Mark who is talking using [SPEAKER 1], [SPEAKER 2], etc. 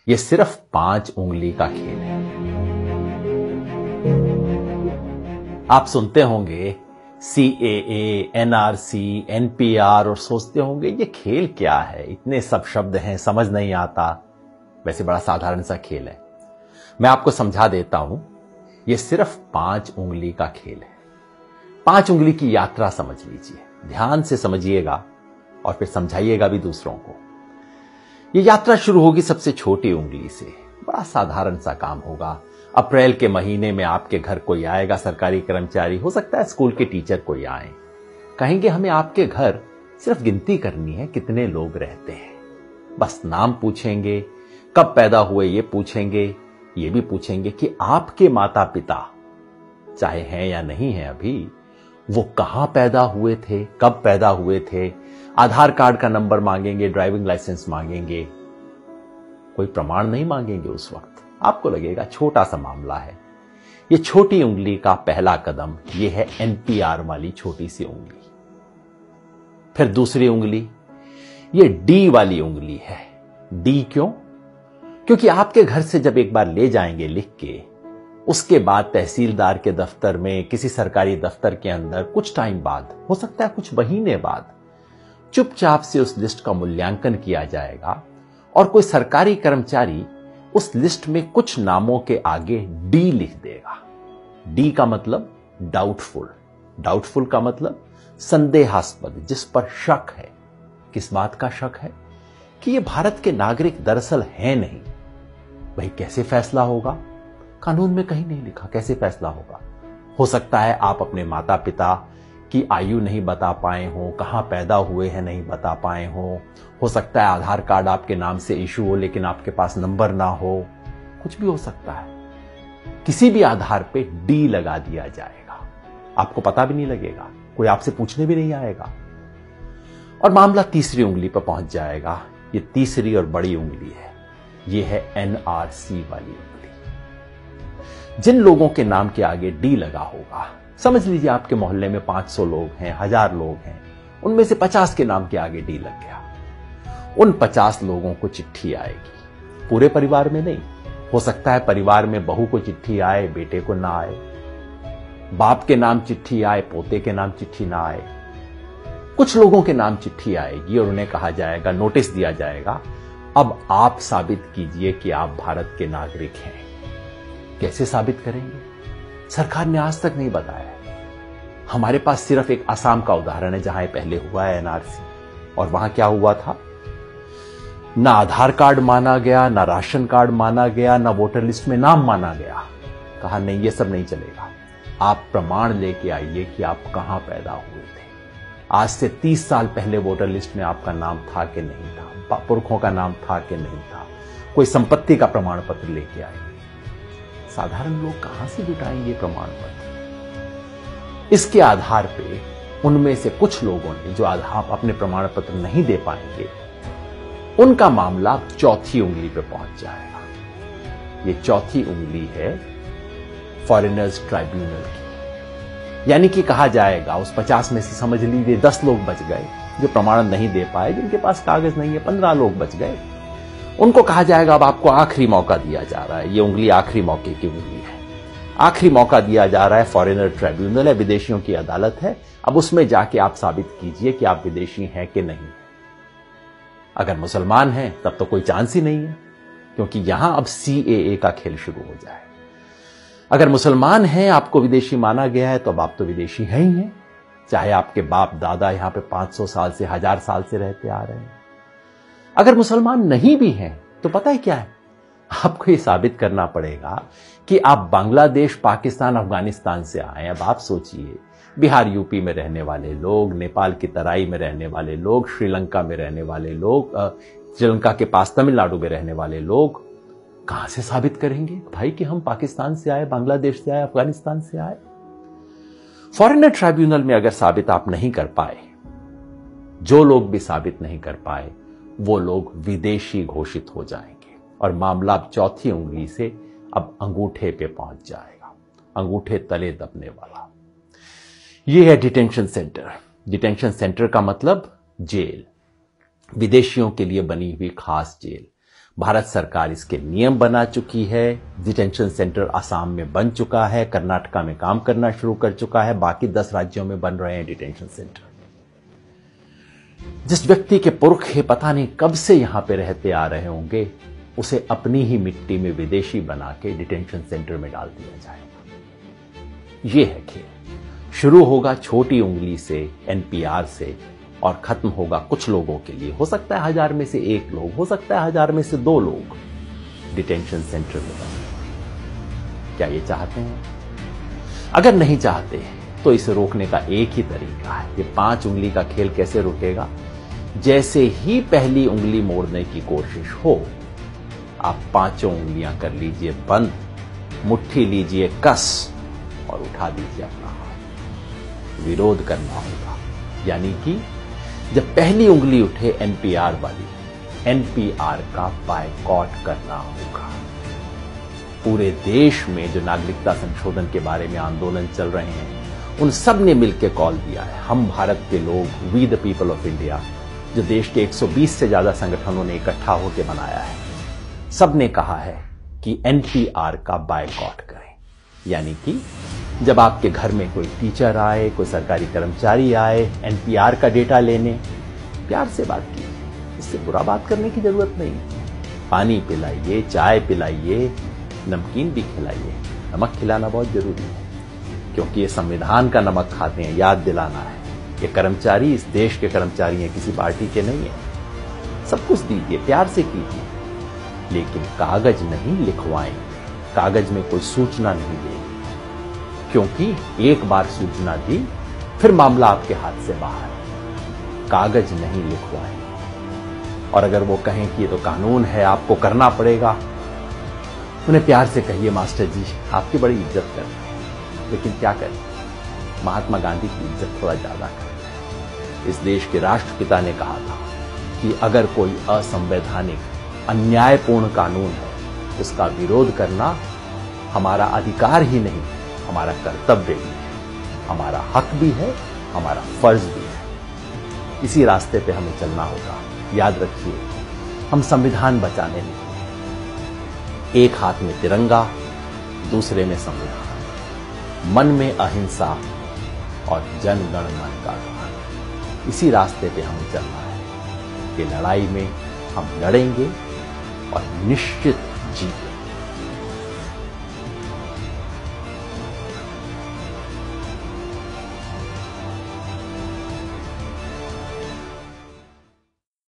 [SPEAKER 1] ये सिर्फ 5 उंगली का खेल है। आप सुनते होंगे CAA, NRC, NPR और सोचते होंगे ये खेल क्या है, इतने सब शब्द हैं, समझ नहीं आता। वैसे बड़ा साधारण सा खेल है। मैं आपको समझा देता हूं। ये सिर्फ 5 उंगली का खेल है। 5 उंगली की यात्रा समझ लीजिए, ध्यान से समझिएगा और फिर समझाइएगा भी दूसरों को। ये यात्रा शुरू होगी सबसे छोटी उंगली से। बड़ा साधारण सा काम होगा। अप्रैल के महीने में आपके घर कोई आएगा, सरकारी कर्मचारी, हो सकता है स्कूल के टीचर कोई आए, कहेंगे हमें आपके घर सिर्फ गिनती करनी है कितने लोग रहते हैं। बस नाम पूछेंगे, कब पैदा हुए ये पूछेंगे, ये भी पूछेंगे कि आपके माता पिता, चाहे हैं या नहीं है अभी, वो कहां पैदा हुए थे, कब पैदा हुए थे। आधार कार्ड का नंबर मांगेंगे, ड्राइविंग लाइसेंस मांगेंगे, कोई प्रमाण नहीं मांगेंगे। उस वक्त आपको लगेगा छोटा सा मामला है। ये छोटी उंगली का पहला कदम ये है NPR वाली छोटी सी उंगली। फिर दूसरी उंगली ये D वाली उंगली है। D क्यों? क्योंकि आपके घर से जब एक बार ले जाएंगे लिख के, उसके बाद तहसीलदार के दफ्तर में, किसी सरकारी दफ्तर के अंदर कुछ टाइम बाद, हो सकता है कुछ महीने बाद, चुपचाप से उस लिस्ट का मूल्यांकन किया जाएगा और कोई सरकारी कर्मचारी उस लिस्ट में कुछ नामों के आगे D लिख देगा। D का मतलब डाउटफुल। डाउटफुल का मतलब संदेहास्पद, जिस पर शक है। किस बात का शक है? कि ये भारत के नागरिक दरअसल हैं नहीं। भाई कैसे फैसला होगा? कानून में कहीं नहीं लिखा कैसे फैसला होगा। हो सकता है आप अपने माता पिता की आयु नहीं बता पाए हो, कहां पैदा हुए हैं नहीं बता पाए हो सकता है आधार कार्ड आपके नाम से इशू हो लेकिन आपके पास नंबर ना हो, कुछ भी हो सकता है। किसी भी आधार पे D लगा दिया जाएगा, आपको पता भी नहीं लगेगा, कोई आपसे पूछने भी नहीं आएगा और मामला तीसरी उंगली पर पहुंच जाएगा। ये तीसरी और बड़ी उंगली है, ये है NRC वाली उंगली। जिन लोगों के नाम के आगे D लगा होगा, समझ लीजिए आपके मोहल्ले में 500 लोग हैं, 1000 लोग हैं, उनमें से 50 के नाम के आगे D लग गया। उन 50 लोगों को चिट्ठी आएगी, पूरे परिवार में नहीं। हो सकता है परिवार में बहू को चिट्ठी आए, बेटे को ना आए, बाप के नाम चिट्ठी आए, पोते के नाम चिट्ठी ना आए। कुछ लोगों के नाम चिट्ठी आएगी और उन्हें कहा जाएगा, नोटिस दिया जाएगा, अब आप साबित कीजिए कि आप भारत के नागरिक हैं। कैसे साबित करेंगे? सरकार ने आज तक नहीं बताया। हमारे पास सिर्फ एक असम का उदाहरण है जहां पहले हुआ है NRC, और वहां क्या हुआ था? ना आधार कार्ड माना गया, ना राशन कार्ड माना गया, ना वोटर लिस्ट में नाम माना गया। कहा नहीं, ये सब नहीं चलेगा, आप प्रमाण लेके आइए कि आप कहां पैदा हुए थे। आज से 30 साल पहले वोटर लिस्ट में आपका नाम था कि नहीं था, पुरखों का नाम था कि नहीं था, कोई संपत्ति का प्रमाण पत्र लेके आइए। साधारण लोग कहां से जुटाएंगे प्रमाण पत्र? इसके आधार पे उनमें से कुछ लोगों ने जो आधार अपने प्रमाण पत्र नहीं दे पाएंगे, उनका मामला चौथी उंगली पे पहुंच जाएगा। ये चौथी उंगली है फॉरेनर्स ट्राइब्यूनल की। यानी कि कहा जाएगा उस 50 में से समझ लीजिए 10 लोग बच गए जो प्रमाण नहीं दे पाए, जिनके पास कागज नहीं है, 15 लोग बच गए। उनको कहा जाएगा अब आपको आखिरी मौका दिया जा रहा है। ये उंगली आखिरी मौके की उंगली है। आखिरी मौका दिया जा रहा है, फॉरेनर ट्राइब्यूनल है, विदेशियों की अदालत है। अब उसमें जाके आप साबित कीजिए कि आप विदेशी हैं कि नहीं। अगर मुसलमान हैं तब तो कोई चांस ही नहीं है, क्योंकि यहां अब CAA का खेल शुरू हो जाए। अगर मुसलमान हैं, आपको विदेशी माना गया है, तो अब आप तो विदेशी हैं ही हैं, चाहे आपके बाप दादा यहां पे 500 साल से 1000 साल से रहते आ रहे हैं। अगर मुसलमान नहीं भी हैं तो पता है क्या है, आपको ये साबित करना पड़ेगा कि आप बांग्लादेश, पाकिस्तान, अफगानिस्तान से आए। अब आप सोचिए, बिहार यूपी में रहने वाले लोग, नेपाल की तराई में रहने वाले लोग, श्रीलंका में रहने वाले लोग, श्रीलंका के पास तमिलनाडु में रहने वाले लोग कहां से साबित करेंगे भाई कि हम पाकिस्तान से आए, बांग्लादेश से आए, अफगानिस्तान से आए? फॉरेनर ट्राइब्यूनल में अगर साबित आप नहीं कर पाए, जो लोग भी साबित नहीं कर पाए, वो लोग विदेशी घोषित हो जाएंगे और मामला अब चौथी उंगली से अब अंगूठे पे पहुंच जाएगा, अंगूठे तले दबने वाला। ये है डिटेंशन सेंटर। डिटेंशन सेंटर का मतलब जेल, विदेशियों के लिए बनी हुई खास जेल। भारत सरकार इसके नियम बना चुकी है। डिटेंशन सेंटर असम में बन चुका है, कर्नाटका में काम करना शुरू कर चुका है, बाकी 10 राज्यों में बन रहे हैं डिटेंशन सेंटर। जिस व्यक्ति के पुरखे पता नहीं कब से यहां पे रहते आ रहे होंगे, उसे अपनी ही मिट्टी में विदेशी बना के डिटेंशन सेंटर में डाल दिया जाएगा। यह है खेल। शुरू होगा छोटी उंगली से, एनपीआर से, और खत्म होगा कुछ लोगों के लिए। हो सकता है 1000 में से 1 लोग, हो सकता है 1000 में से 2 लोग डिटेंशन सेंटर में बने। क्या ये चाहते हैं? अगर नहीं चाहते तो इसे रोकने का एक ही तरीका है। ये 5 उंगली का खेल कैसे रुकेगा? जैसे ही पहली उंगली मोड़ने की कोशिश हो, आप 5 उंगलियां कर लीजिए बंद, मुट्ठी लीजिए कस और उठा दीजिए अपना हाथ। विरोध करना होगा, यानी कि जब पहली उंगली उठे एनपीआर वाली, एनपीआर का बायकॉट करना होगा। पूरे देश में जो नागरिकता संशोधन के बारे में आंदोलन चल रहे हैं, उन सब ने मिलकर कॉल दिया है। हम भारत के लोग, we the people of India, जो देश के 120 से ज्यादा संगठनों ने इकट्ठा होकर बनाया है, सब ने कहा है कि एनपीआर का बायकॉट करें। यानी कि जब आपके घर में कोई टीचर आए, कोई सरकारी कर्मचारी आए एनपीआर का डेटा लेने, प्यार से बात कीजिए, इससे बुरा बात करने की जरूरत नहीं। पानी पिलाइए, चाय पिलाइए, नमकीन भी खिलाइए। नमक खिलाना बहुत जरूरी है, क्योंकि ये संविधान का नमक खाते हैं, याद दिलाना है। ये कर्मचारी इस देश के कर्मचारी हैं, किसी पार्टी के नहीं है। सब कुछ दीजिए, प्यार से कीजिए, लेकिन कागज नहीं लिखवाएं। कागज में कोई सूचना नहीं देगी, क्योंकि एक बार सूचना दी फिर मामला आपके हाथ से बाहर है। कागज नहीं लिखवाएं। और अगर वो कहें कि ये तो कानून है, आपको करना पड़ेगा, उन्हें प्यार से कहिए, मास्टर जी आपकी बड़ी इज्जत कर रहे हैं, लेकिन क्या करें, महात्मा गांधी की इज्जत थोड़ा ज्यादा करें। इस देश के राष्ट्रपिता ने कहा था कि अगर कोई असंवैधानिक, अन्यायपूर्ण कानून है, उसका विरोध करना हमारा अधिकार ही नहीं, हमारा कर्तव्य भी है, हमारा हक भी है, हमारा फर्ज भी है। इसी रास्ते पे हमें चलना होगा। याद रखिए, हम संविधान बचाने निकले। एक हाथ में तिरंगा, दूसरे में संविधान, मन में अहिंसा और जन गण मन का गान। इसी रास्ते पे हमें चलना है। ये लड़ाई में हम लड़ेंगे और निश्चित जीतेंगे।